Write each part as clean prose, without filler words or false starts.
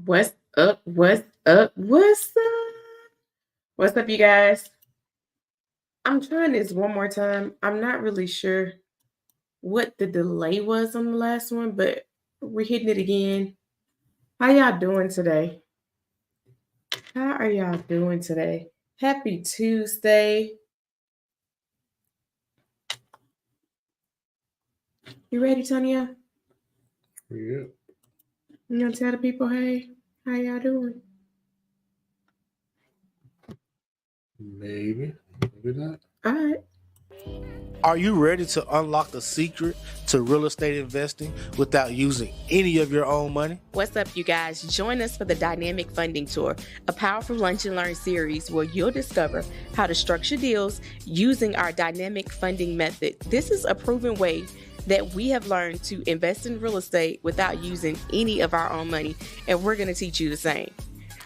What's up? What's up? What's up? What's up, you guys? I'm trying this one more time. I'm not really sure what the delay was on the last one, but we're hitting it again. How y'all doing today? How are y'all doing today? Happy Tuesday. You ready, Tonya? Yeah, You gonna tell the people, hey, how y'all doing? maybe not. All right. Are you ready to unlock the secret to real estate investing without using any of your own money? What's up, you guys? Join us for the Dynamic Funding Tour, a powerful lunch and learn series where you'll discover how to structure deals using our dynamic funding method. This is a proven way that we have learned to invest in real estate without using any of our own money, and we're going to teach you the same.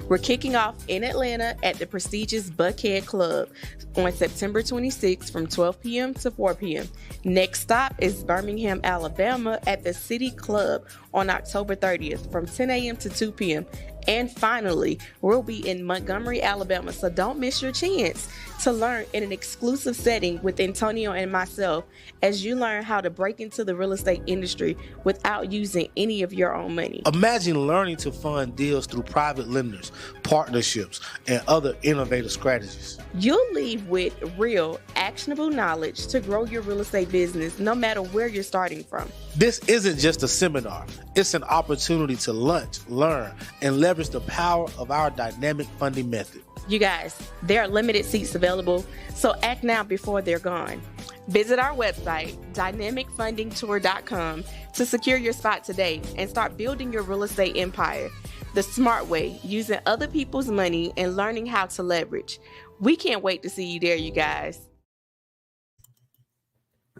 We're kicking off in Atlanta at the prestigious Buckhead Club on September 26th from 12 p.m. to 4 p.m. Next stop is Birmingham, Alabama at the City Club on October 30th from 10 a.m. to 2 p.m. And finally, we'll be in Montgomery, Alabama, so don't miss your chance to learn in an exclusive setting with Antonio and myself as you learn how to break into the real estate industry without using any of your own money. Imagine learning to fund deals through private lenders, partnerships, and other innovative strategies. You'll leave with real, actionable knowledge to grow your real estate business no matter where you're starting from. This isn't just a seminar, it's an opportunity to lunch, learn, and leverage the power of our dynamic funding method. You guys, there are limited seats available, so act now before they're gone. Visit our website, dynamicfundingtour.com, to secure your spot today and start building your real estate empire the smart way, using other people's money and learning how to leverage. We can't wait to see you there, you guys.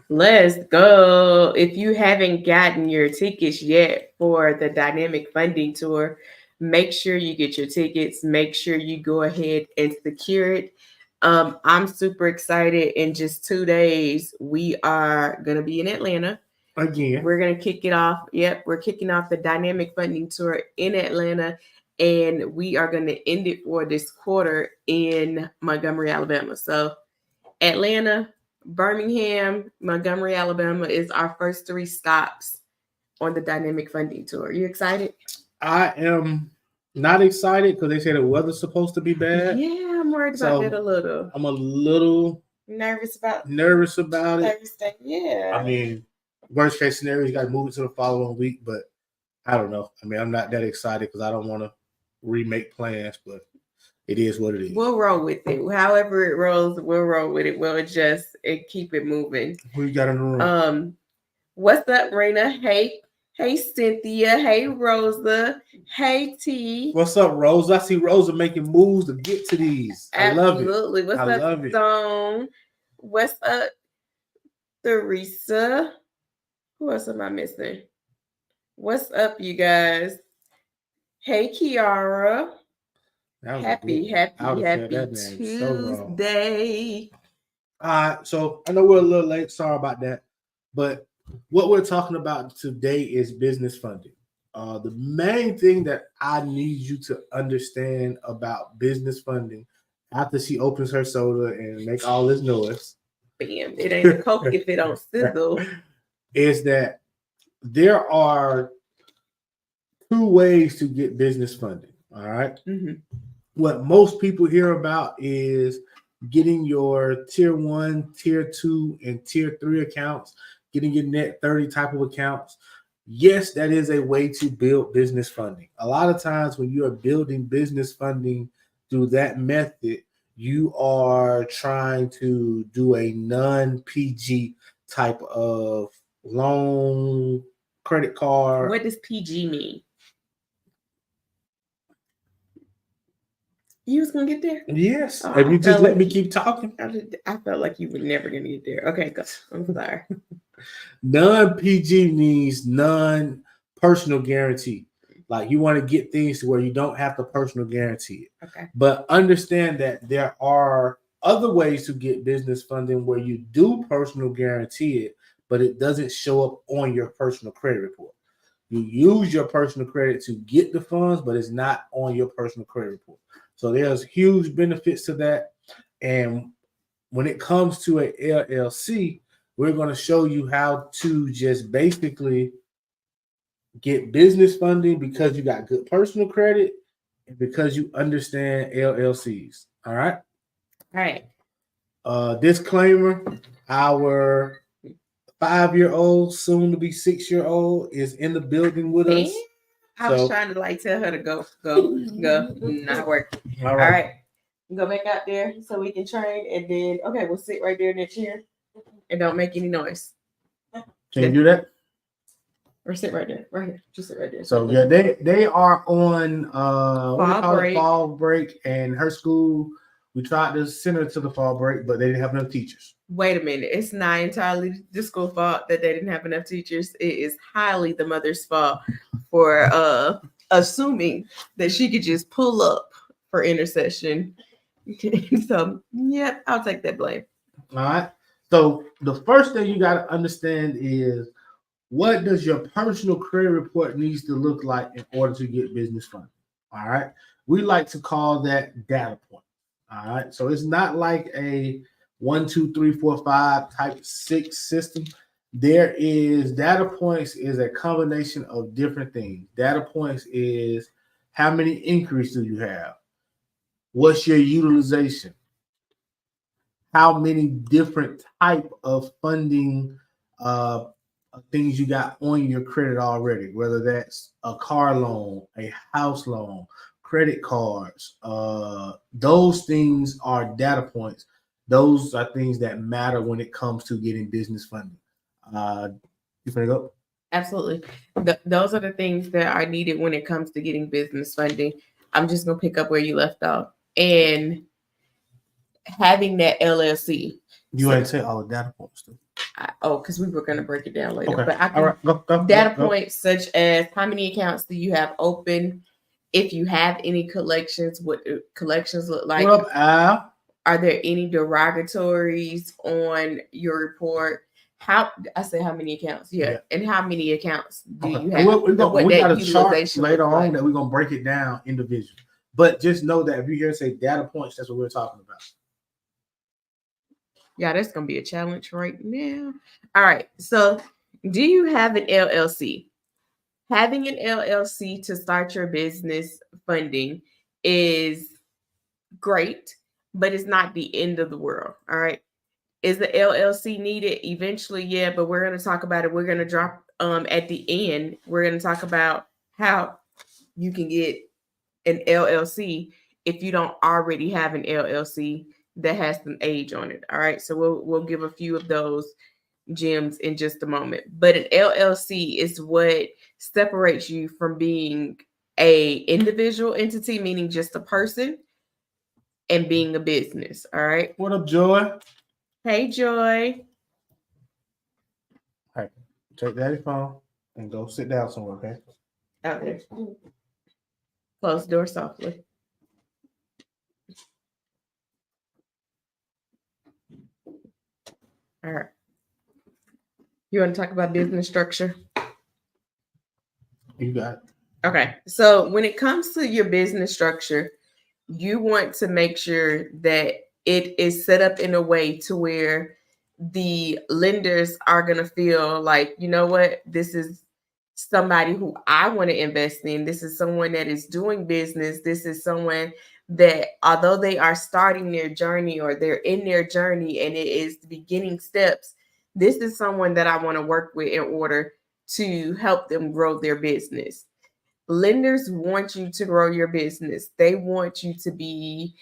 Let's go. If you haven't gotten your tickets yet for the Dynamic Funding Tour, make sure you get your tickets. Make sure you go ahead and secure it. I'm super excited. In just 2 days, we are going to be in Atlanta. Again, We're going to kick it off. Yep, we're kicking off the Dynamic Funding Tour in Atlanta, and we are going to end it for this quarter in Montgomery, Alabama. So Atlanta, Birmingham, Montgomery, Alabama is our first 3 stops on the Dynamic Funding Tour. Are you excited? I am not excited because they said the weather's supposed to be bad. Yeah, I'm worried about that a little. I'm a little Nervous about it. everything. Yeah. I mean, worst case scenario, you got to move it to the following week, but I don't know. I mean, I'm not that excited because I don't want to remake plans, but it is what it is. We'll roll with it. However it rolls, we'll roll with it. We'll adjust and keep it moving. Who you got in the room? What's up, Raina? Hey, Cynthia. Hey, Rosa. Hey, T. What's up, Rosa? I see Rosa making moves to get to these. Absolutely. I What's up, Stone? What's up, Theresa? Who else am I missing? What's up, you guys? Hey, Kiara. Happy Tuesday. So I know we're a little late. Sorry about that. But what we're talking about today is business funding. The main thing that I need you to understand about business funding after she opens her soda and make all this noise. Bam. It ain't a Coke if it don't sizzle. Is that there are 2 ways to get business funding. All right. Mm-hmm. What most people hear about is getting your tier 1, tier 2, and tier 3 accounts, getting your net 30 type of accounts. Yes, that is a way to build business funding. A lot of times when you are building business funding through that method, you are trying to do a non-PG type of loan, credit card. What does PG mean? You was gonna get there? Yes. If you just let me keep talking. I felt like you were never gonna get there. Okay, go. I'm sorry. Non-PG means non-personal guarantee. Like you want to get things to where you don't have to personal guarantee it. Okay. But understand that there are other ways to get business funding where you do personal guarantee it, but it doesn't show up on your personal credit report. You use your personal credit to get the funds, but it's not on your personal credit report. So there's huge benefits to that. And when it comes to a LLC, we're going to show you how to just basically get business funding because you got good personal credit and because you understand LLCs. All right. All right. Disclaimer: our 5-year-old, soon to be 6-year-old, is in the building with us. I was trying to like tell her to go. Not working. All right. Go back out there so we can train, and then we'll sit right there in that chair and don't make any noise. Can you do that? Or sit right there, right here. Just sit right there. So yeah, they are on fall break, and her school. We tried to send her to the fall break, but they didn't have enough teachers. Wait a minute. It's not entirely the school fault that they didn't have enough teachers. It is highly the mother's fault for assuming that she could just pull up for intercession. So, yeah, I'll take that blame. All right. So the first thing you got to understand is, what does your personal credit report needs to look like in order to get business funding? All right. We like to call that data point. All right. So it's not like a 1, 2, 3, 4, 5 type 6 system. There is data points is a combination of different things. Data points is how many inquiries do you have? What's your utilization? How many different type of funding things you got on your credit already, whether that's a car loan, a house loan, credit cards. Those things are data points. Those are things that matter when it comes to getting business funding. You finna go? Absolutely. Those are the things that are needed when it comes to getting business funding. I'm just going to pick up where you left off. And having that LLC. You ain't say all the data points, too. Because we were going to break it down later. Okay. But I can, all right, go, data points such as how many accounts do you have open? If you have any collections, what collections look like? What up, Al? Are there any derogatories on your report? How many accounts? Yeah. And how many accounts do you have? We got a chart later on that we're going to break it down individually. But just know that if you hear say data points, that's what we're talking about. Yeah, that's going to be a challenge right now. All right. So do you have an LLC? Having an LLC to start your business funding is great, but it's not the end of the world. All right. Is the LLC needed? Eventually, yeah, but we're going to talk about it. We're going to drop at the end. We're going to talk about how you can get an LLC if you don't already have an LLC that has some age on it. All right. So we'll give a few of those gems in just a moment. But an LLC is what separates you from being a individual entity, meaning just a person, and being a business. All right. What up, Joy? Hey, Joy. All right. Take daddy's phone and go sit down somewhere, okay? Out there. Close the door softly. All right. You want to talk about business structure? You got it. Okay. So when it comes to your business structure, you want to make sure that it is set up in a way to where the lenders are going to feel like, you know what, this is somebody who I want to invest in. This is someone that is doing business. This is someone that, although they are starting their journey or they're in their journey and it is the beginning steps, this is someone that I want to work with in order to help them grow their business. Lenders want you to grow your business. They want you to be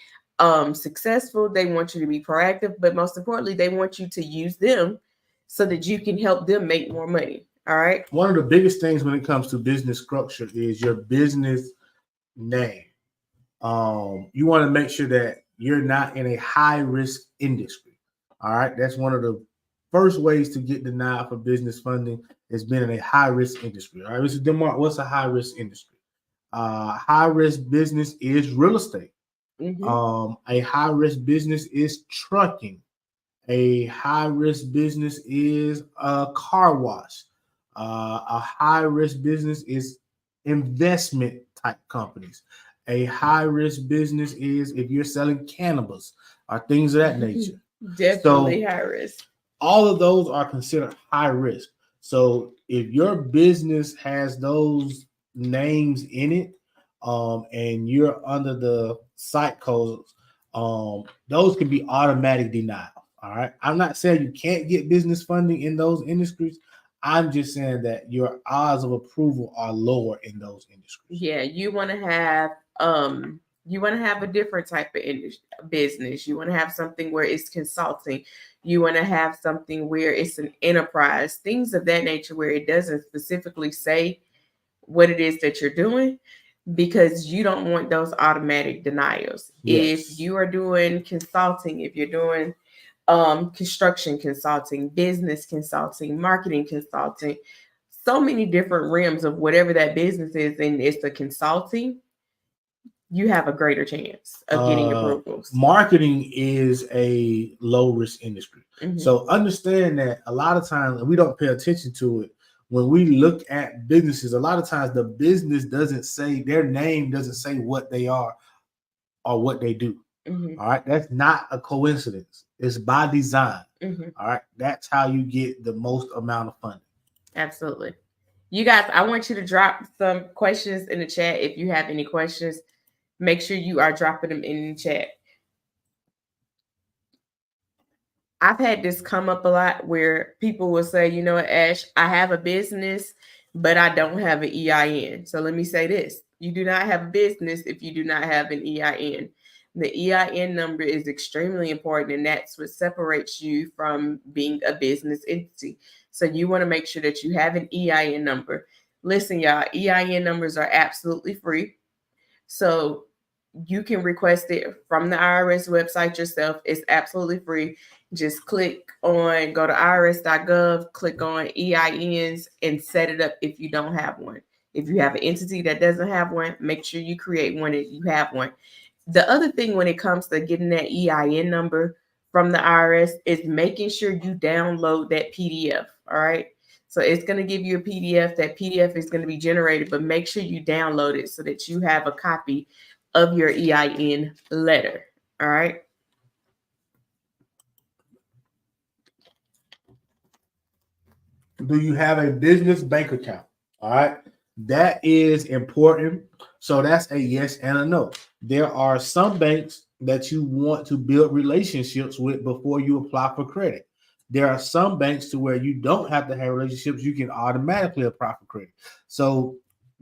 successful. They want you to be proactive, but most importantly, they want you to use them so that you can help them make more money. All right. One of the biggest things when it comes to business structure is your business name. You want to make sure that you're not in a high risk industry. All right. That's one of the first ways to get denied for business funding is being in a high risk industry. All right. Mr. DeMar, what's a high risk industry? High risk business is real estate. Mm-hmm. A high risk business is trucking. A high risk business is a car wash. A high risk business is investment type companies. A high risk business is if you're selling cannabis or things of that nature. Definitely high risk. All of those are considered high risk. So if your business has those names in it, and you're under the site codes, those can be automatic denial. All right. I'm not saying you can't get business funding in those industries. I'm just saying that your odds of approval are lower in those industries. Yeah, you want to have a different type of business. You want to have something where it's consulting. You want to have something where it's an enterprise, things of that nature, where it doesn't specifically say what it is that you're doing, because you don't want those automatic denials. Yes. If you are doing consulting, if you're doing construction consulting, business consulting, marketing consulting, so many different realms of whatever that business is, and it's the consulting, you have a greater chance of getting approvals. Marketing is a low risk industry. So understand that a lot of times we don't pay attention to it. When we look at businesses, a lot of times the business doesn't say, their name doesn't say what they are or what they do. All right. That's not a coincidence. It's by design. All right. That's how you get the most amount of funding. Absolutely. You guys, I want you to drop some questions in the chat. If you have any questions, make sure you are dropping them in the chat. I've had this come up a lot where people will say, you know what, Ash, I have a business, but I don't have an EIN. So let me say this. You do not have a business if you do not have an EIN. The EIN number is extremely important, and that's what separates you from being a business entity. So you want to make sure that you have an EIN number. Listen, y'all, EIN numbers are absolutely free. So you can request it from the IRS website yourself. It's absolutely free. Just go to irs.gov, click on EINs, and set it up if you don't have one. If you have an entity that doesn't have one, make sure you create one if you have one. The other thing when it comes to getting that EIN number from the IRS is making sure you download that PDF. All right. So it's going to give you a PDF. That PDF is going to be generated, but make sure you download it so that you have a copy of your EIN letter. All right. Do you have a business bank account? All right. That is important. So that's a yes and a no. There are some banks that you want to build relationships with before you apply for credit. There are some banks to where you don't have to have relationships. You can automatically apply for credit. So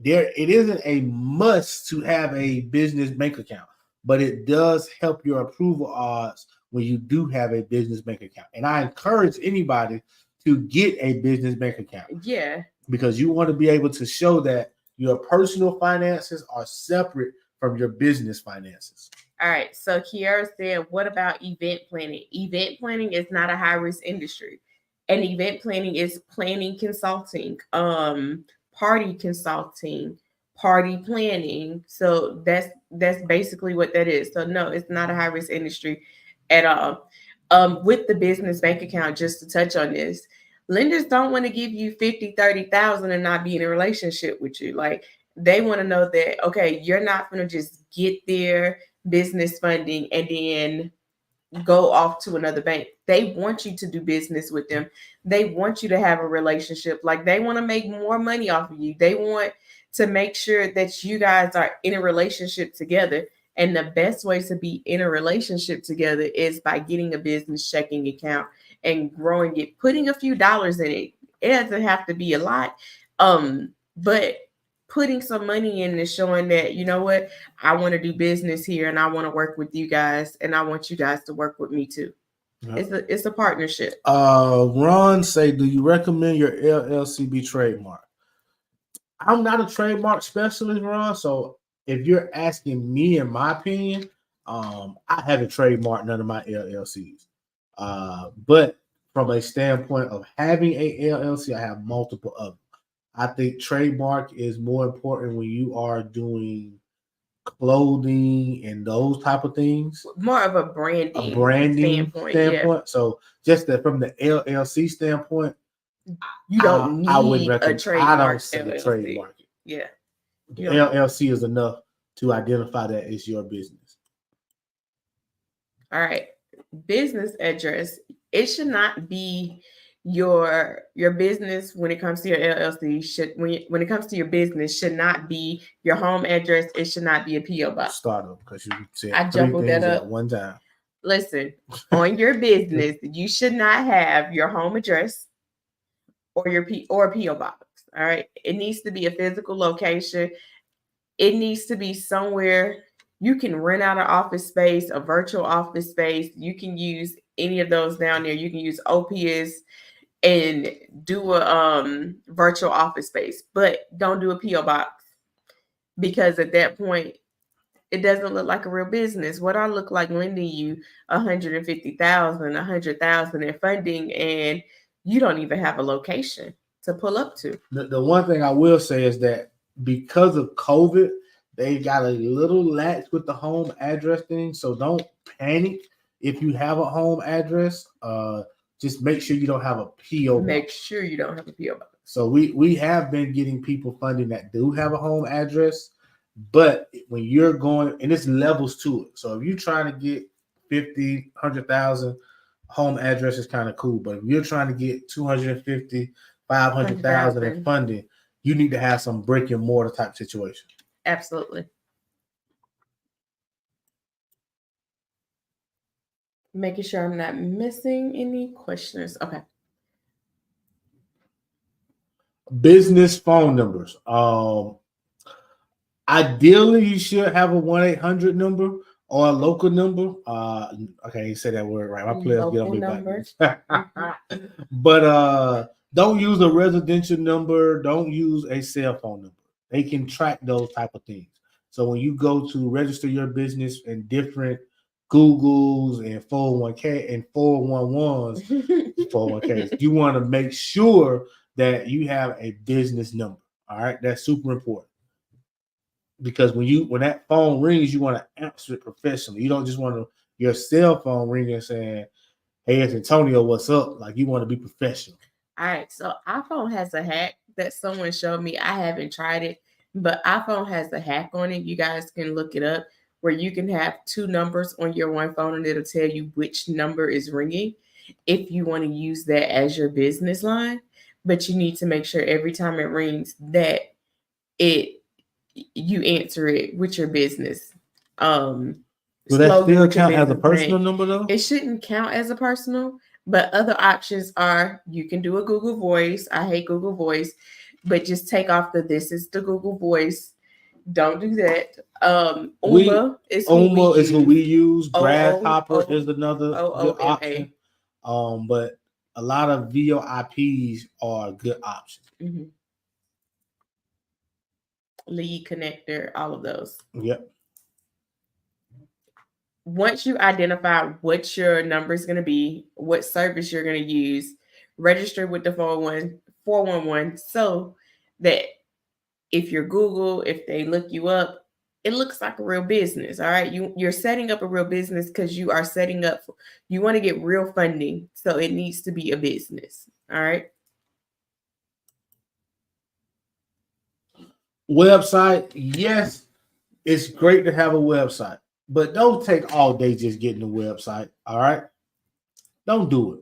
it isn't a must to have a business bank account, but it does help your approval odds when you do have a business bank account. And I encourage anybody to get a business bank account. Yeah. Because you want to be able to show that your personal finances are separate from your business finances. All right. So Kiara said, what about event planning? Event planning is not a high risk industry. And event planning is planning consulting, party consulting, party planning. So that's basically what that is. So no, it's not a high risk industry at all. With the business bank account, just to touch on this, lenders don't want to give you 50, 30,000 and not be in a relationship with you. Like, they want to know that, okay, you're not going to just get their business funding and then go off to another bank. They want you to do business with them. They want you to have a relationship. Like, they want to make more money off of you. They want to make sure that you guys are in a relationship together. And the best way to be in a relationship together is by getting a business checking account and growing it, putting a few dollars in it. It doesn't have to be a lot, but putting some money in and showing that, you know what, I want to do business here and I want to work with you guys and I want you guys to work with me too. Yep. It's a partnership. Ron say, do you recommend your LLC be trademark? I'm not a trademark specialist, Ron. So if you're asking me, in my opinion, I haven't trademarked none of my LLCs. But from a standpoint of having a LLC, I have multiple of them. I think trademark is more important when you are doing clothing and those type of things. More of a branding standpoint. Yeah. So just that from the LLC standpoint, You don't need I wouldn't a recommend. trademark. I don't see LLC. a trademark. Yeah. The LLC is enough to identify that it's your business. All right. Business address. It should not be your business when it comes to your LLC. When it comes to your business, should not be your home address. It should not be a PO box. Start up because you said I three jumbled things that up at one time. Listen, on your business, you should not have your home address or your PO box. All right. It needs to be a physical location. It needs to be somewhere you can rent out an office space, a virtual office space. You can use any of those down there. You can use OPS and do a virtual office space, but don't do a PO box, because at that point it doesn't look like a real business. What I look like lending you $150,000, $100,000 in funding, and you don't even have a location to pull up to. The one thing I will say is that because of COVID, they got a little lax with the home address thing. So don't panic if you have a home address. Just make sure you don't have a PO box. Make sure you don't have a PO box. So we have been getting people funding that do have a home address. But when you're going, and it's levels to it. So if you're trying to get 50, 100,000, home address is kind of cool. But if you're trying to get 250, 500,000 in funding, you need to have some brick and mortar type situation. Absolutely. Making sure I'm not missing any questions. Okay. Business phone numbers. Ideally, you should have a 1-800 number or a local number. Okay, you said that word right. My players get on me back. But don't use a residential number. Don't use a cell phone number. They can track those type of things. So when you go to register your business in different Googles and 401k and 411s, you want to make sure that you have a business number. All right, that's super important. Because when that phone rings, you want to answer it professionally. You don't just want your cell phone ringing saying, "Hey, it's Antonio, what's up?" Like, you want to be professional. All right. So iPhone has a hack that someone showed me. I haven't tried it, but iPhone has a hack on it. You guys can look it up, where you can have two numbers on your one phone and it'll tell you which number is ringing if you want to use that as your business line. But you need to make sure every time it rings that you answer it with your business. Will that still count as a personal number though? It shouldn't count as a personal, but other options are you can do a Google Voice. I hate Google Voice, but just take off this is the Google Voice. Don't do that. Ooma is who we use. Grasshopper is another good option. But a lot of VoIPs are good options. Mm-hmm. Lead Connector, all of those. Yep. Once you identify what your number is going to be, what service you're going to use, register with the 411 so that if you're Google, if they look you up, it looks like a real business. All right. You're setting up a real business because you are setting up, you want to get real funding. So it needs to be a business. All right. Website, yes, it's great to have a website, but don't take all day just getting a website. All right, don't do it.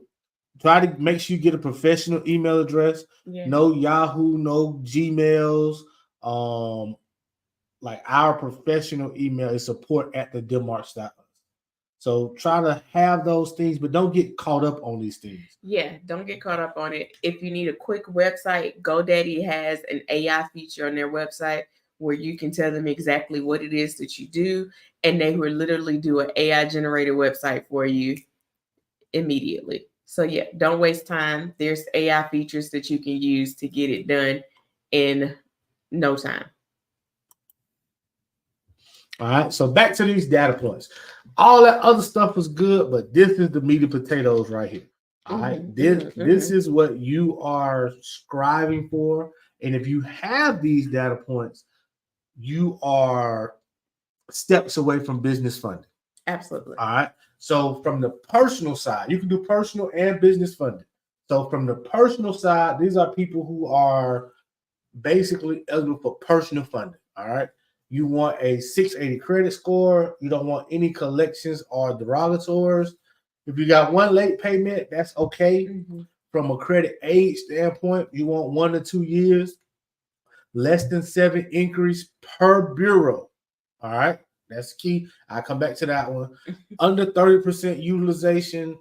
Try to make sure you get a professional email address. Yeah. No Yahoo, no Gmails. Like our professional email is support@thedenmark.us. So try to have those things, but don't get caught up on these things. Yeah, don't get caught up on it. If you need a quick website, GoDaddy has an AI feature on their website where you can tell them exactly what it is that you do, and they will literally do an AI generated website for you immediately. So yeah, don't waste time. There's AI features that you can use to get it done in no time. All right, so back to these data points. All that other stuff was good, but this is the meat and potatoes right here. All right, this is what you are striving for. And if you have these data points, you are steps away from business funding. Absolutely. All right. So from the personal side, you can do personal and business funding. So from the personal side, these are people who are basically eligible for personal funding. All right. You want a 680 credit score. You don't want any collections or derogators. If you got one late payment, that's okay. Mm-hmm. From a credit age standpoint, you want 1 to 2 years, less than 7 increase per bureau. All right. That's key. I'll come back to that one. Under 30% utilization,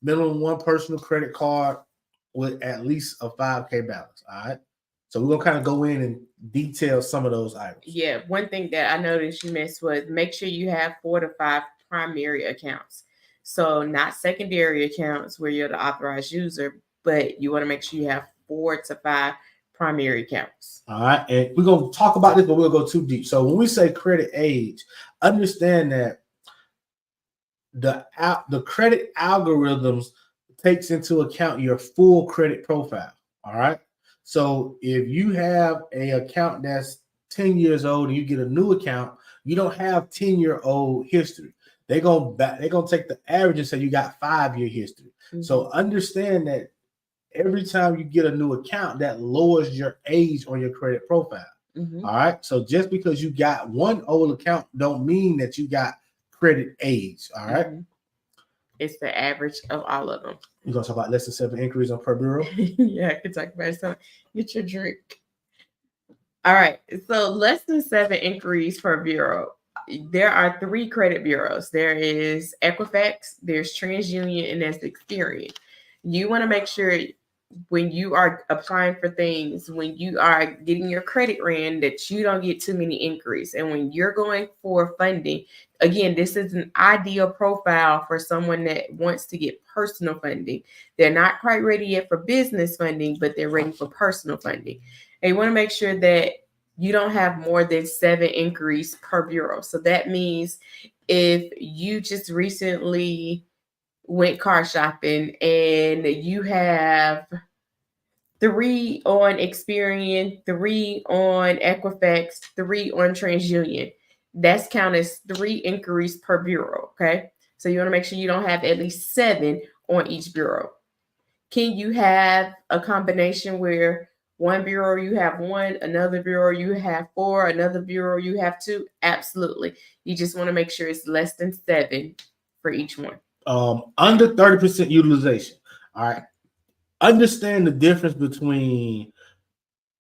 minimum one personal credit card with at least a 5K balance. All right. So we're gonna kind of go in and detail some of those items. Yeah, one thing that I noticed you missed was make sure you have 4 to 5 primary accounts. So not secondary accounts where you're the authorized user, but you want to make sure you have 4 to 5 primary accounts. All right, and we're gonna talk about this, but we'll go too deep. So when we say credit age, understand that the credit algorithms takes into account your full credit profile. All right. So if you have an account that's 10 years old and you get a new account, you don't have 10-year-old history. They're gonna take the average and say you got 5-year history. Mm-hmm. So understand that every time you get a new account, that lowers your age on your credit profile. Mm-hmm. All right. So just because you got one old account don't mean that you got credit age. All right. Mm-hmm. It's the average of all of them. You're going to talk about less than 7 increase on per bureau? Yeah, I can talk about it. So get your drink. All right. So less than 7 inquiries per bureau. There are 3 credit bureaus. There is Equifax, there's TransUnion, and there's Experian. You want to make sure when you are applying for things, when you are getting your credit ran, that you don't get too many inquiries. And when you're going for funding, again, this is an ideal profile for someone that wants to get personal funding. They're not quite ready yet for business funding, but they're ready for personal funding. And you want to make sure that you don't have more than 7 inquiries per bureau. So that means if you just recently went car shopping and you have 3 on Experian, 3 on Equifax, 3 on TransUnion, that's counted as 3 inquiries per bureau. Okay. So you want to make sure you don't have at least 7 on each bureau. Can you have a combination where one bureau you have 1, another bureau you have 4, another bureau you have 2? Absolutely. You just want to make sure it's less than 7 for each one. Under 30% utilization. All right. Understand the difference between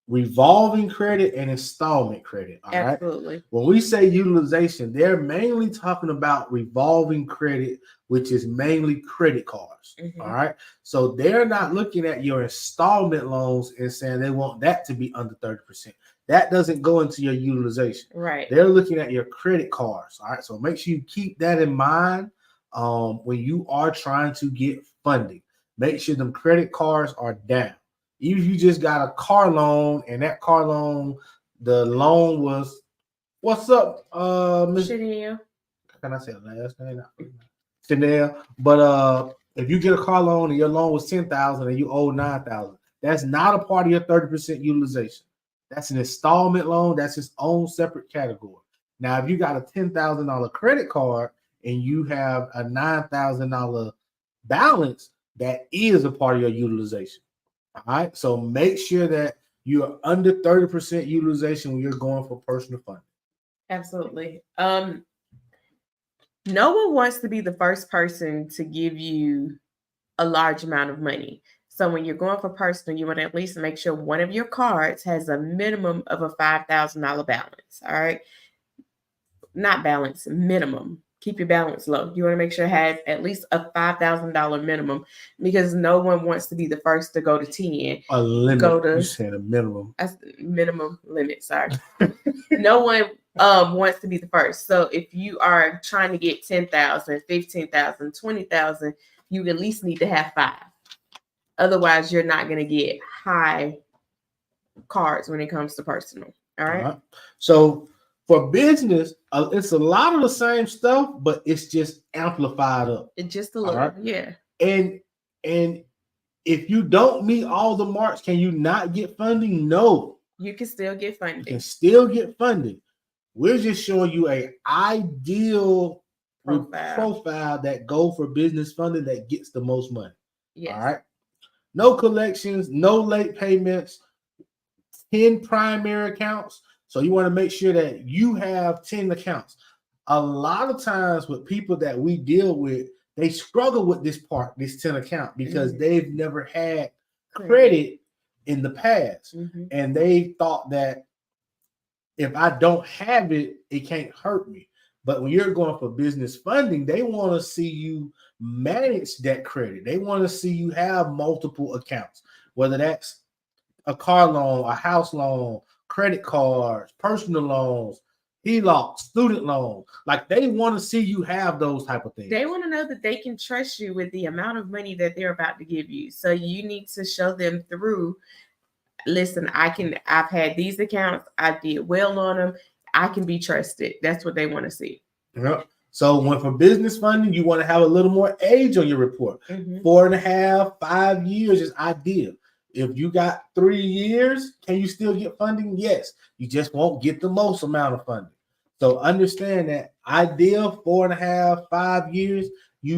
revolving credit and installment credit. All Absolutely. Right. When we say utilization, they're mainly talking about revolving credit, which is mainly credit cards. Mm-hmm. All right. So they're not looking at your installment loans and saying they want that to be under 30%. That doesn't go into your utilization. Right. They're looking at your credit cards. All right. So make sure you keep that in mind when you are trying to get funding. Make sure them credit cards are down. Even if you just got a car loan and that car loan, the loan was, what's up, Miss Chanel? Can I say the last name? Chanel. But if you get a car loan and your loan was $10,000 and you owe $9,000, that's not a part of your 30% utilization. That's an installment loan. That's its own separate category. Now, if you got a $10,000 credit card and you have a $9,000 balance, that is a part of your utilization. All right. So make sure that you're under 30% utilization when you're going for personal funding. Absolutely. No one wants to be the first person to give you a large amount of money. So when you're going for personal, you want to at least make sure one of your cards has a minimum of a $5,000 balance. All right. Not balance, minimum. Keep your balance low. You want to make sure it has at least a $5,000 minimum, because no one wants to be the first to go to 10. A limit. You said a minimum. Minimum limit. Sorry. No one wants to be the first. So if you are trying to get 10,000, 15,000, 20,000, you at least need to have 5. Otherwise, you're not going to get high cards when it comes to personal. All right. So for business, it's a lot of the same stuff, but it's just amplified up. It's just a little, right? Yeah. And if you don't meet all the marks, can you not get funding? No. You can still get funding. You can still get funding. We're just showing you an ideal profile that go for business funding that gets the most money. Yes. All right. no collections, no late payments, 10 primary accounts. So you want to make sure that you have 10 accounts. A lot of times with people that we deal with, they struggle with this part, this 10 account, because they've never had credit in the past. And they thought that if I don't have it, it can't hurt me. But when you're going for business funding, they want to see you manage that credit. They want to see you have multiple accounts, whether that's a car loan, a house loan, credit cards, personal loans, HELOC, student loans. Like, they want to see you have those type of things. They want to know that they can trust you with the amount of money that they're about to give you. So you need to show them through. Listen, I've had these accounts. I did well on them. I can be trusted. That's what they want to see. Yep. So when for business funding, you want to have a little more age on your report. 4.5, 5 years is ideal. If you got 3 years, can you still get funding? Yes. You just won't get the most amount of funding. So understand that ideal 4.5, 5 years, you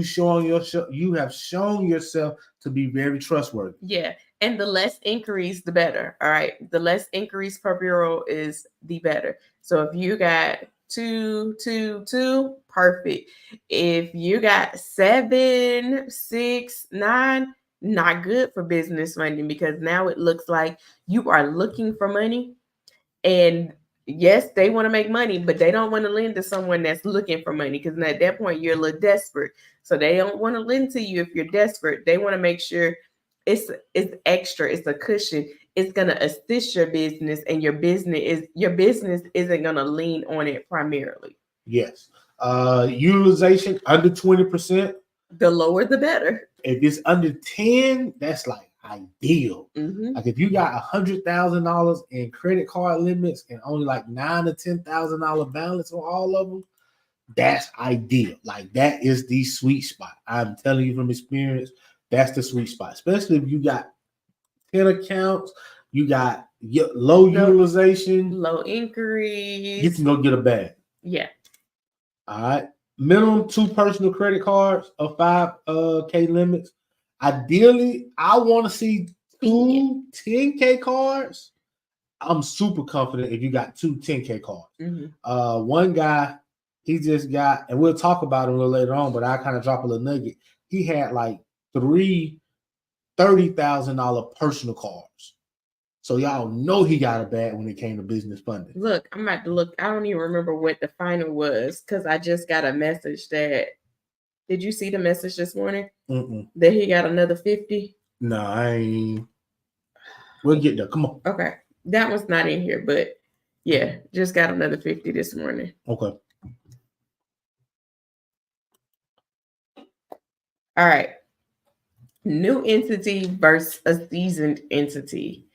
have shown yourself to be very trustworthy. Yeah. And the less inquiries, the better. All right. The less inquiries per bureau is the better. So if you got 2, 2, 2, perfect. If you got 7, 6, 9, not good for business funding, because now it looks like you are looking for money. And yes, they want to make money, but they don't want to lend to someone that's looking for money, because at that point you're a little desperate. So they don't want to lend to you if you're desperate. They want to make sure it's extra, it's a cushion, it's gonna assist your business, and your business isn't gonna lean on it primarily. Yes. Utilization under 20%. The lower the better. If it's under 10, that's like ideal. Like if you got $100,000 in credit card limits and only like $9,000 to $10,000 balance on all of them, that's ideal. Like, that is the sweet spot. I'm telling you from experience, that's the sweet spot. Especially if you got 10 accounts, you got low utilization, low inquiries, you can go get a bag. Yeah. All right. Minimum 2 personal credit cards of 5K limits. Ideally, I want to see 2 10K cards. I'm super confident if you got 2 10K cards. One guy, he just got, and we'll talk about him a little later on, but I kind of drop a little nugget. He had like 3 $30,000 personal cards. So y'all know he got a bag when it came to business funding. Look, I'm about to look. I don't even remember what the final was, because I just got a message that. Did you see the message this morning? That he got another 50? No, I ain't. We'll get there. Come on. Okay. That one's not in here, but yeah, just got another 50 this morning. Okay. All right. New entity versus a seasoned entity.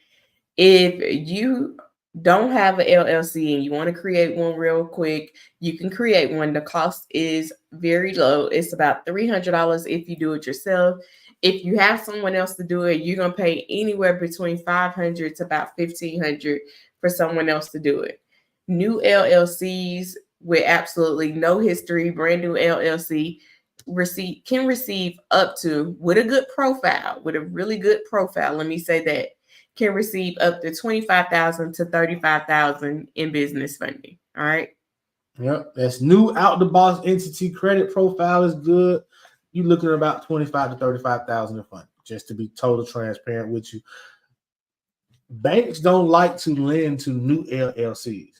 If you don't have an LLC and you want to create one real quick, you can create one. The cost is very low. It's about $300 if you do it yourself. If you have someone else to do it, you're going to pay anywhere between $500 to about $1,500 for someone else to do it. New LLCs with absolutely no history, brand new LLC, can receive up to, with a good profile, with a really good profile, let me say that, can receive up to $25,000 to $35,000 in business funding. All right. Yep. That's new out the box entity. Credit profile is good. You're looking at about $25,000 to $35,000 in funding, just to be total transparent with you. Banks don't like to lend to new LLCs.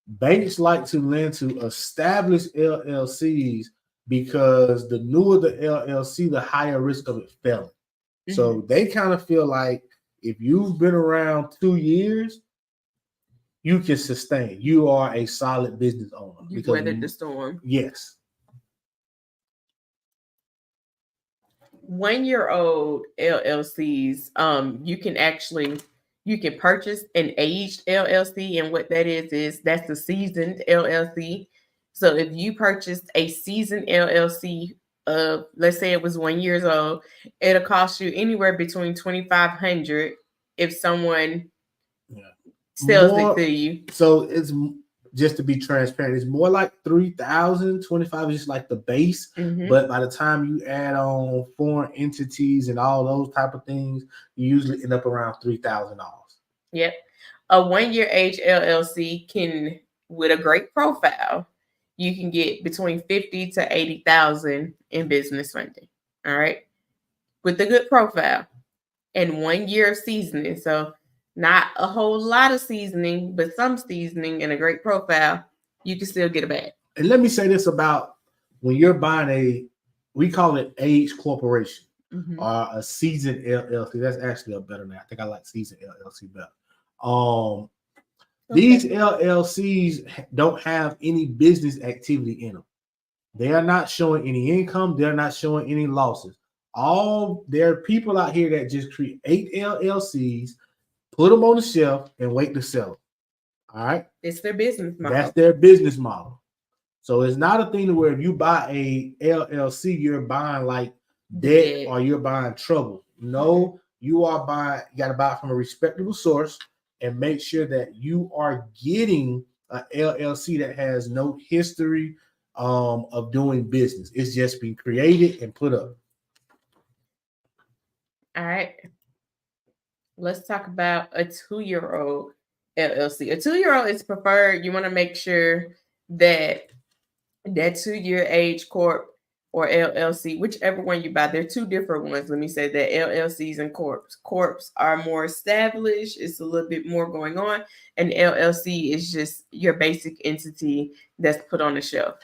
Banks like to lend to established LLCs, because the newer the LLC, the higher risk of it failing. So they kind of feel like if you've been around 2 years, you can sustain. You are a solid business owner. You weathered the storm. Yes. 1-year-old LLCs, you can purchase an aged LLC, and what that is that's a seasoned LLC. So if you purchased a seasoned LLC of, let's say it was 1 year old, it'll cost you anywhere between $2,500 if someone sells it to you. So it's just to be transparent, it's more like 3,000. 25 is just like the base. Mhm. But by the time you add on foreign entities and all those type of things, you usually end up around $3,000. Yep. A 1-year age LLC can, with a great profile, you can get between 50 to 80,000 in business funding. All right. With a good profile and 1 year of seasoning. So not a whole lot of seasoning, but some seasoning and a great profile, you can still get a bag. And let me say this about when you're buying we call it age corporation or a seasoned LLC. That's actually a better name. I think I like seasoned LLC better. These LLCs don't have any business activity in them. They are not showing any income. They're not showing any losses. There are people out here that just create LLCs, put them on the shelf, and wait to sell them. All right? It's their business model. That's their business model. So it's not a thing where if you buy a LLC, you're buying like debt or you're buying trouble. No, you got to buy it from a respectable source and make sure that you are getting an LLC that has no history of doing business. It's just been created and put up. All right. Let's talk about a 2-year-old LLC. A 2-year-old is preferred. You want to make sure that 2-year age corp or LLC, whichever one you buy, there are two different ones. Let me say that LLCs and corps. Corps are more established. It's a little bit more going on. And LLC is just your basic entity that's put on the shelf.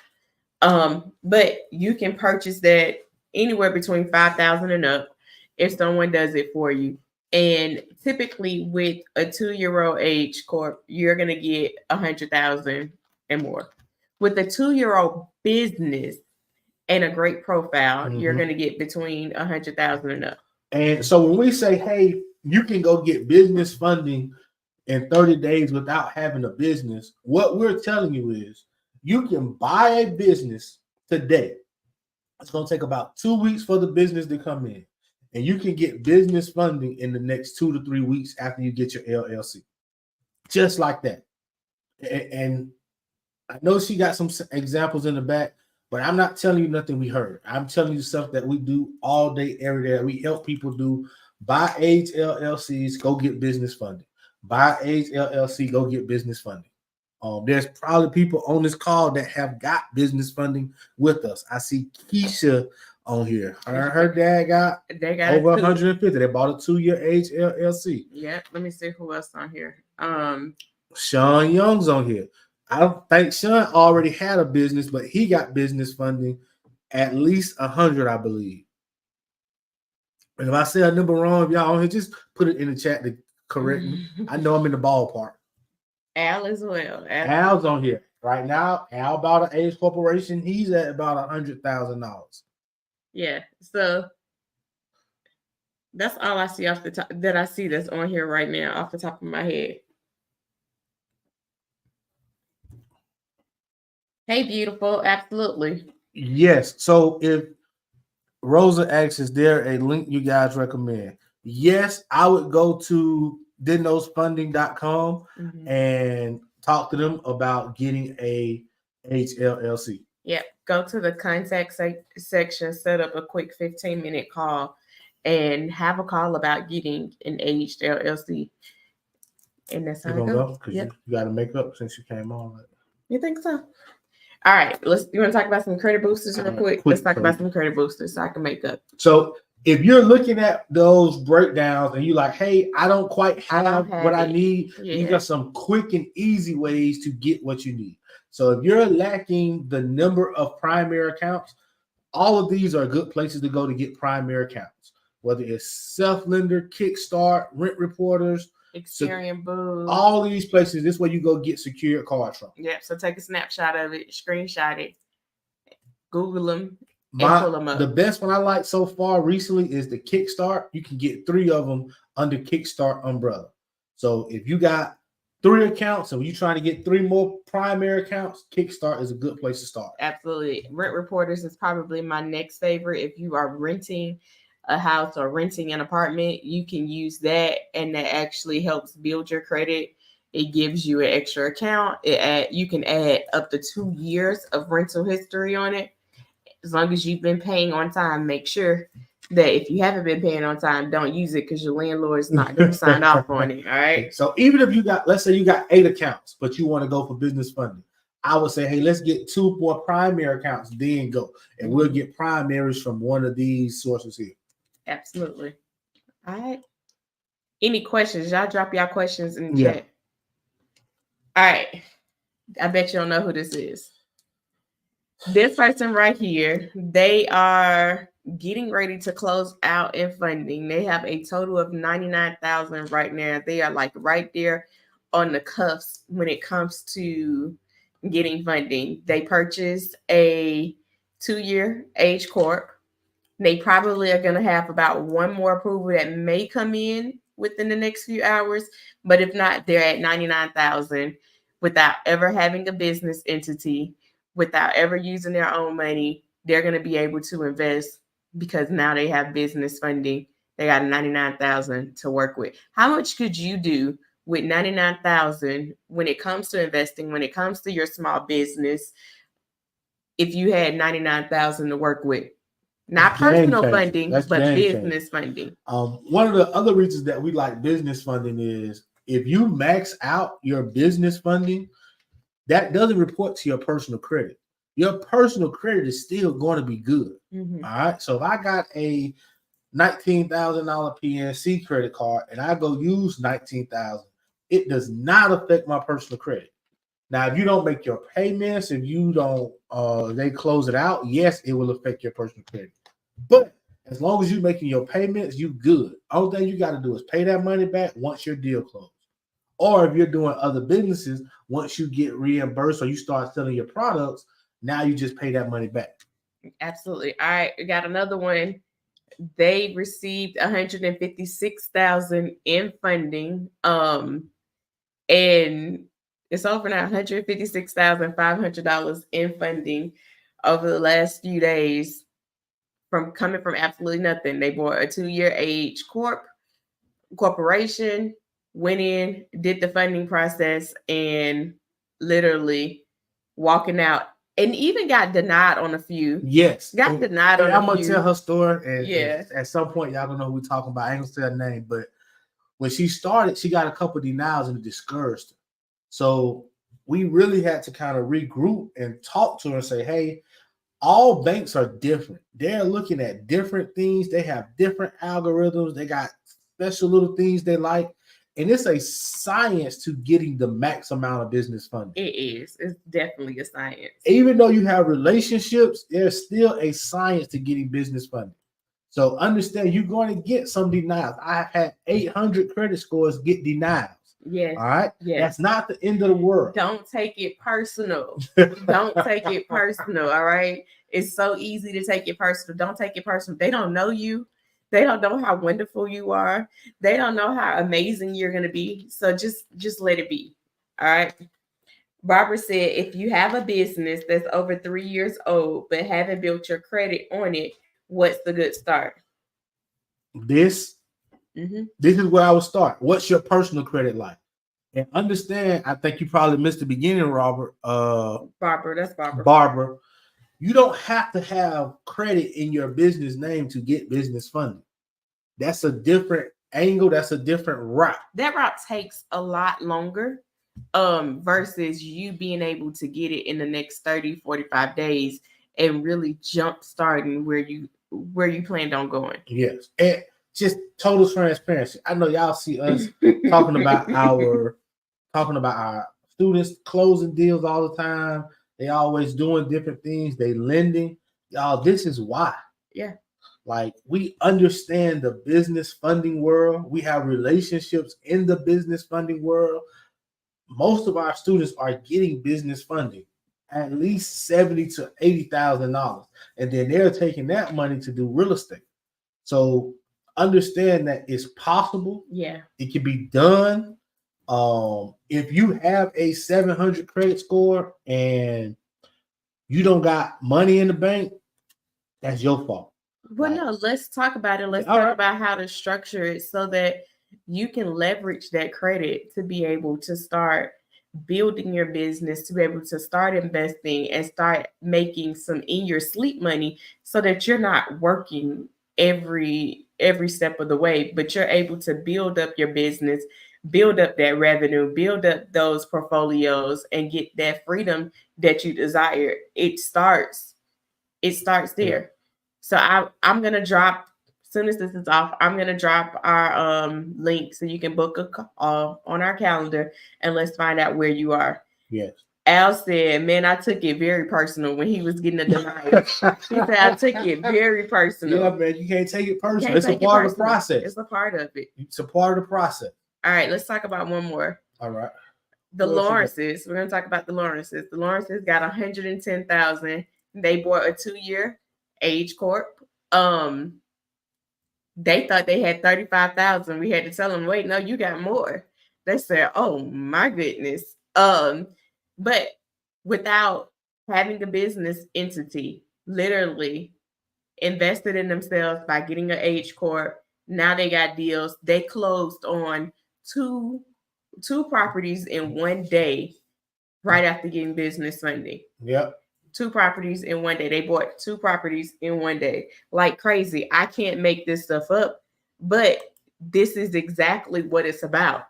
But you can purchase that anywhere between $5,000 and up if someone does it for you. And typically with a 2-year-old age corp, you're going to get $100,000 and more. With a 2-year-old business and a great profile, you're going to get between $100,000 and up. And so when we say, hey, you can go get business funding in 30 days without having a business, what we're telling you is you can buy a business today. It's going to take about 2 weeks for the business to come in. And you can get business funding in the next 2 to 3 weeks after you get your LLC. Just like that. And I know she got some examples in the back, but I'm not telling you nothing we heard. I'm telling you stuff that we do all day, every day. We help people do. Buy age LLCs, go get business funding. Buy age LLC, go get business funding. There's probably people on this call that have got business funding with us. I see Keisha on here. Her dad got over 150. They bought a 2-year age LLC. Yeah, let me see who else on here. Sean Young's on here. I don't think Sean already had a business, but he got business funding at least 100, I believe. And if I say a number wrong, if y'all on here, just put it in the chat to correct me. I know I'm in the ballpark. Al as well. Al's on here right now. Al bought an age corporation. He's at about $100,000. Yeah, so that's all I see off the top that I see that's on here right now off the top of my head. Hey, beautiful. Absolutely. Yes. So if Rosa asks, is there a link you guys recommend? Yes, I would go to dinosfunding.com and talk to them about getting a HLLC. Yep. Go to the contact section, set up a quick 15-minute call, and have a call about getting an aged LLC. And that's how it goes. Because you got to make up since you came on. You think so? All right. You want to talk about some credit boosters real quick? Let's talk about some credit boosters so I can make up. So if you're looking at those breakdowns and you're like, hey, I don't quite have what I need, you got some quick and easy ways to get what you need. So if you're lacking the number of primary accounts, all of these are good places to go to get primary accounts, whether it's Self-Lender, Kickstart, Rent Reporters, Experian Boost. All these places, this is where you go get secured cards from. Yep. So take a snapshot of it, screenshot it, Google them, and pull them up. The best one I like so far recently is the Kickstart. You can get 3 of them under Kickstart umbrella. So if you got 3 accounts and you're trying to get 3 more primary accounts, Kickstart is a good place to start. Absolutely. Rent Reporters is probably my next favorite. If you are renting a house or renting an apartment, you can use that, and that actually helps build your credit It gives you an extra account. You can add up to 2 years of rental history on it. As long as you've been paying on time, make sure that if you haven't been paying on time, don't use it because your landlord's not going to sign off on it. All right. So even if you got, let's say you got 8 accounts, but you want to go for business funding, I would say, hey, let's get 2 more primary accounts, then go. And we'll get primaries from one of these sources here. Absolutely. All right. Any questions? Y'all drop y'all questions in the chat. All right. I bet you don't know who this is. This person right here, they are getting ready to close out in funding. They have a total of $99,000 right now. They are like right there on the cuffs when it comes to getting funding. They purchased a 2-year age corp. They probably are going to have about one more approval that may come in within the next few hours. But if not, they're at $99,000 without ever having a business entity, without ever using their own money. They're going to be able to invest because now they have business funding. They got $99,000 to work with. How much could you do with $99,000 when it comes to investing, when it comes to your small business, if you had $99,000 to work with? Not personal funding, but business funding. One of the other reasons that we like business funding is if you max out your business funding, that doesn't report to your personal credit. Your personal credit is still going to be good. Mm-hmm. All right. So if I got a $19,000 PNC credit card and I go use $19,000, it does not affect my personal credit. Now, if you don't make your payments, if you don't, they close it out, yes, it will affect your personal credit. But as long as you're making your payments, you good. All thing you got to do is pay that money back once your deal closed. Or if you're doing other businesses, once you get reimbursed or you start selling your products, now you just pay that money back. Absolutely. All right, we got another one. They received $156,000 in funding. And it's over now $156,500 in funding over the last few days coming from absolutely nothing. They bought a 2-year age corporation, went in, did the funding process, and literally walking out. And even got denied on a few. Yes. Got denied on a few. I'm going to tell her story. And at some point, y'all don't know who we're talking about. I ain't going to say her name. But when she started, she got a couple of denials and it discouraged her. So we really had to kind of regroup and talk to her and say, hey, all banks are different. They're looking at different things. They have different algorithms. They got special little things they like. And it's a science to getting the max amount of business funding. It is. It's definitely a science. Even though you have relationships, there's still a science to getting business funding. So understand you're going to get some denials. I've had 800 credit scores get denials. Yes. All right. Yes. That's not the end of the world. Don't take it personal. Don't take it personal. All right. It's so easy to take it personal. Don't take it personal. They don't know you. They don't know how wonderful you are. They don't know how amazing you're going to be. So just let it be. All right. Barbara said, if you have a business that's over 3 years old, but haven't built your credit on it, what's the good start? This is where I would start. What's your personal credit like? And understand, I think you probably missed the beginning, Robert. Barbara, that's Barbara. Barbara. You don't have to have credit in your business name to get business funding. That's a different angle. That's a different route. That route takes a lot longer versus you being able to get it in the next 30, 45 days and really jump starting where you planned on going. Yes. And just total transparency. I know y'all see us talking about our students closing deals all the time. They always doing different things. They lending. Y'all, this is why. Yeah. Like, we understand the business funding world. We have relationships in the business funding world. Most of our students are getting business funding, at least $70,000 to $80,000. And then they're taking that money to do real estate. So understand that it's possible. Yeah. It can be done. If you have a 700 credit score and you don't got money in the bank, that's your fault. Well, no, let's talk about it. Let's talk about how to structure it so that you can leverage that credit to be able to start building your business, to be able to start investing and start making some in your sleep money, so that you're not working every step of the way, but you're able to build up your business, build up that revenue, build up those portfolios, and get that freedom that you desire. It starts there. So I'm gonna drop, as soon as this is off, I'm gonna drop our link so you can book a call on our calendar, and let's find out where you are. Yes. Al said, "Man, I took it very personal when he was getting a denial." He said, "I took it very personal." Yeah, man, you can't take it personal. Can't It's a take it part of the personal. process. It's a part of it. It's a part of the process. All right, let's talk about one more. All right. The What else you got? Lawrences. We're gonna talk about the Lawrences. The Lawrences got 110,000. They bought a 2-year Age Corp. They thought they had 35,000. We had to tell them, wait, no, you got more. They said, oh my goodness. But without having a business entity, literally invested in themselves by getting an Age Corp. Now they got deals. They closed on two properties in one day right after getting business funding. Yep. 2 properties in one day. They bought 2 properties in one day. Like crazy. I can't make this stuff up, but this is exactly what it's about.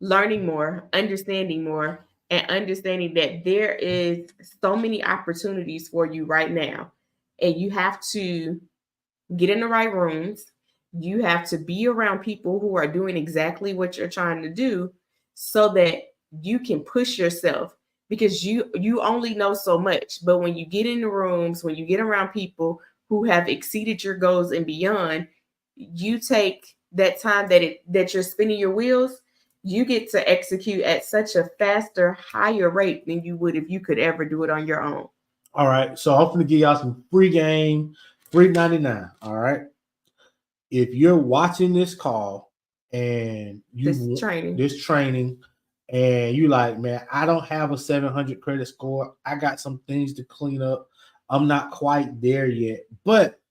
Learning more, understanding more, and understanding that there is so many opportunities for you right now. And you have to get in the right rooms. You have to be around people who are doing exactly what you're trying to do, so that you can push yourself, because you only know so much. But when you get in the rooms, when you get around people who have exceeded your goals and beyond, you take that time that you're spinning your wheels, you get to execute at such a faster, higher rate than you would if you could ever do it on your own. All right. So I'm going to give y'all some free game, $3.99. All right. If you're watching this call and This training, and you like, man, I don't have a 700 credit score. I got some things to clean up. I'm not quite there yet, but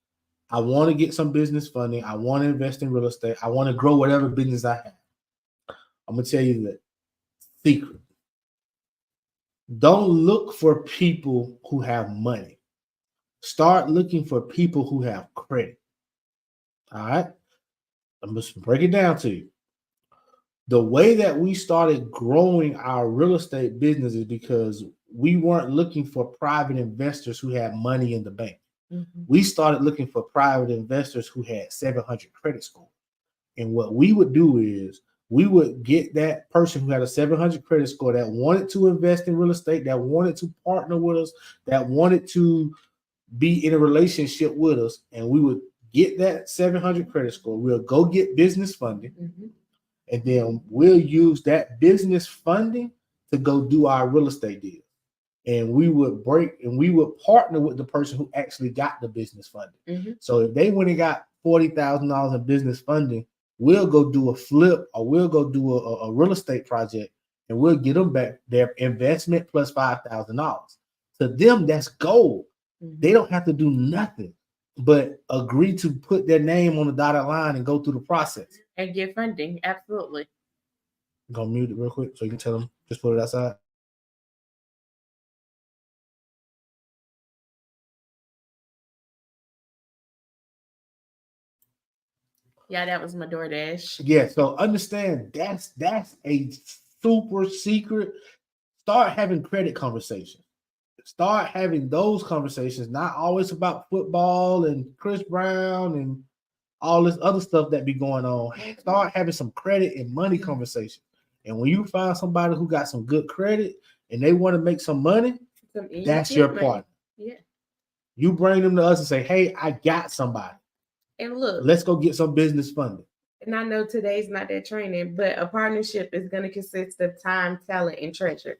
I want to get some business funding. I want to invest in real estate. I want to grow whatever business I have. I'm going to tell you the secret. Don't look for people who have money. Start looking for people who have credit. All right. I'm just break it down to you. The way that we started growing our real estate business is because we weren't looking for private investors who had money in the bank. Mm-hmm. We started looking for private investors who had 700 credit score. And what we would do is we would get that person who had a 700 credit score that wanted to invest in real estate, that wanted to partner with us, that wanted to be in a relationship with us, and we would get that 700 credit score. We'll go get business funding, Mm-hmm. and then we'll use that business funding to go do our real estate deal. And we would partner with the person who actually got the business funding. Mm-hmm. So if they went and got $40,000 in business funding, we'll go do a flip, or we'll go do a real estate project, and we'll get them back their investment plus $5,000. To them, that's gold. Mm-hmm. They don't have to do nothing but agree to put their name on the dotted line and go through the process. And get funding. Absolutely. I'm going to mute it real quick so you can tell them, just put it outside. Yeah, that was my DoorDash. Yeah, so understand that's a super secret. Start having credit conversations. Start having those conversations, not always about football and Chris Brown and all this other stuff that be going on. Start having some credit and money conversation. And when you find somebody who got some good credit and they want to make some money, that's your partner. Yeah. You bring them to us and say, hey, I got somebody. And look, let's go get some business funding. And I know today's not that training, but a partnership is going to consist of time, talent, and treasure.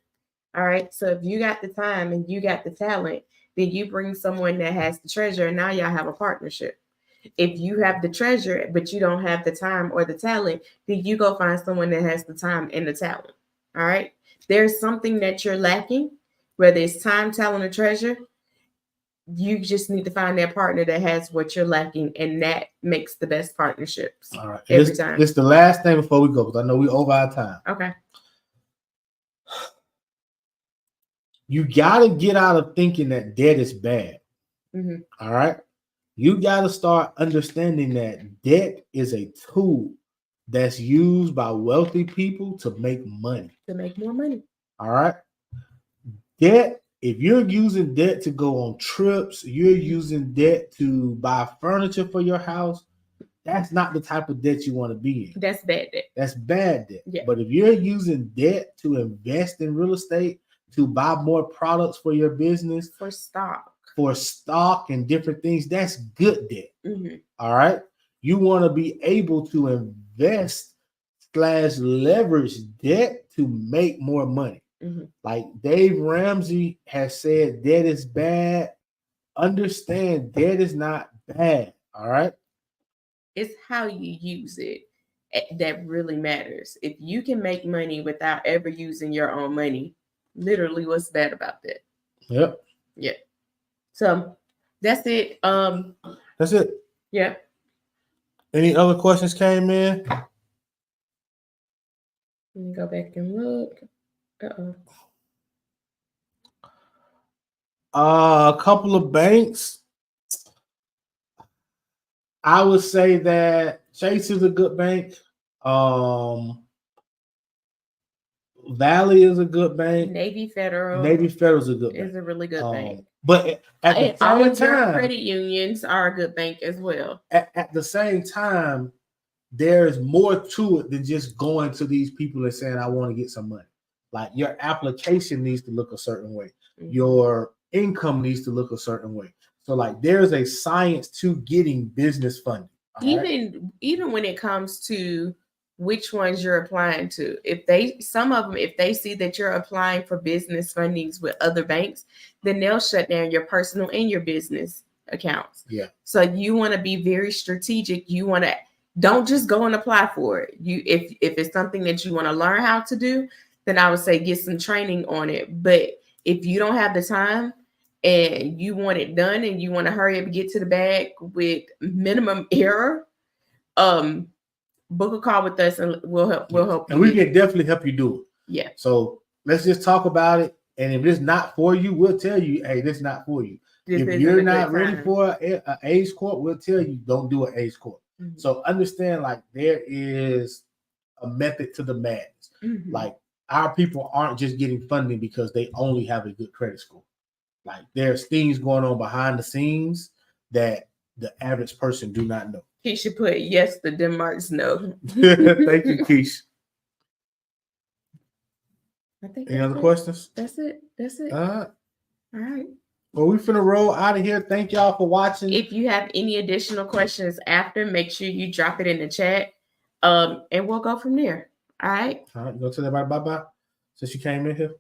All right. So if you got the time and you got the talent, then you bring someone that has the treasure, and now y'all have a partnership. If you have the treasure, but you don't have the time or the talent, then you go find someone that has the time and the talent. All right. There's something that you're lacking, whether it's time, talent, or treasure. you just need to find that partner that has what you're lacking, and that makes the best partnerships. All right. Every time. This is the last thing before we go, because I know we over our time. Okay. You got to get out of thinking that debt is bad. Mhm. All right. You got to start understanding that debt is a tool that's used by wealthy people to make money. To make more money. All right. Debt, if you're using debt to go on trips, you're using debt to buy furniture for your house, that's not the type of debt you want to be in. That's bad debt. That's bad debt. Yeah. But if you're using debt to invest in real estate, to buy more products for your business, For stock and different things, that's good debt. Mm-hmm. All right. You want to be able to invest / leverage debt to make more money. Mm-hmm. Like Dave Ramsey has said, debt is bad. Understand, debt is not bad. All right. It's how you use it that really matters. If you can make money without ever using your own money, literally, what's bad about that? Yep. Yeah. So that's it. That's it. Yeah. Any other questions came in? Let me go back and look. A couple of banks. I would say that Chase is a good bank. Valley is a good bank. Navy Federal is a good bank. Is a really good bank. But at the all same of your time, credit unions are a good bank as well. At the same time, there's more to it than just going to these people and saying, I want to get some money. Like your application needs to look a certain way. Mm-hmm. Your income needs to look a certain way. So like there's a science to getting business funding. Even when it comes to which ones you're applying to, if some of them, if they see that you're applying for business fundings with other banks, then they'll shut down your personal and your business accounts. Yeah. So you want to be very strategic. You want to don't just go and apply for it. If it's something that you want to learn how to do, then I would say get some training on it. But if you don't have the time and you want it done and you want to hurry up and get to the bag with minimum error, book a call with us and we'll help you. And we can definitely help you do it. Yeah. So let's just talk about it. And if it's not for you, we'll tell you, hey, this is not for you. If you're not ready for an A's Corp, we'll tell you, don't do an A's Corp. Mm-hmm. So understand, like, there is a method to the madness. Mm-hmm. Like, our people aren't just getting funding because they only have a good credit score. Like, there's things going on behind the scenes that the average person do not know. Keisha put yes to Denmark's no. Thank you, Keisha. I think any other questions? That's it. All right. Well, we finna roll out of here. Thank y'all for watching. If you have any additional questions after, make sure you drop it in the chat. And we'll go from there. All right. All right. Go tell everybody bye-bye since you came in here.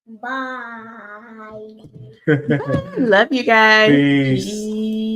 Bye. Love you guys. Peace.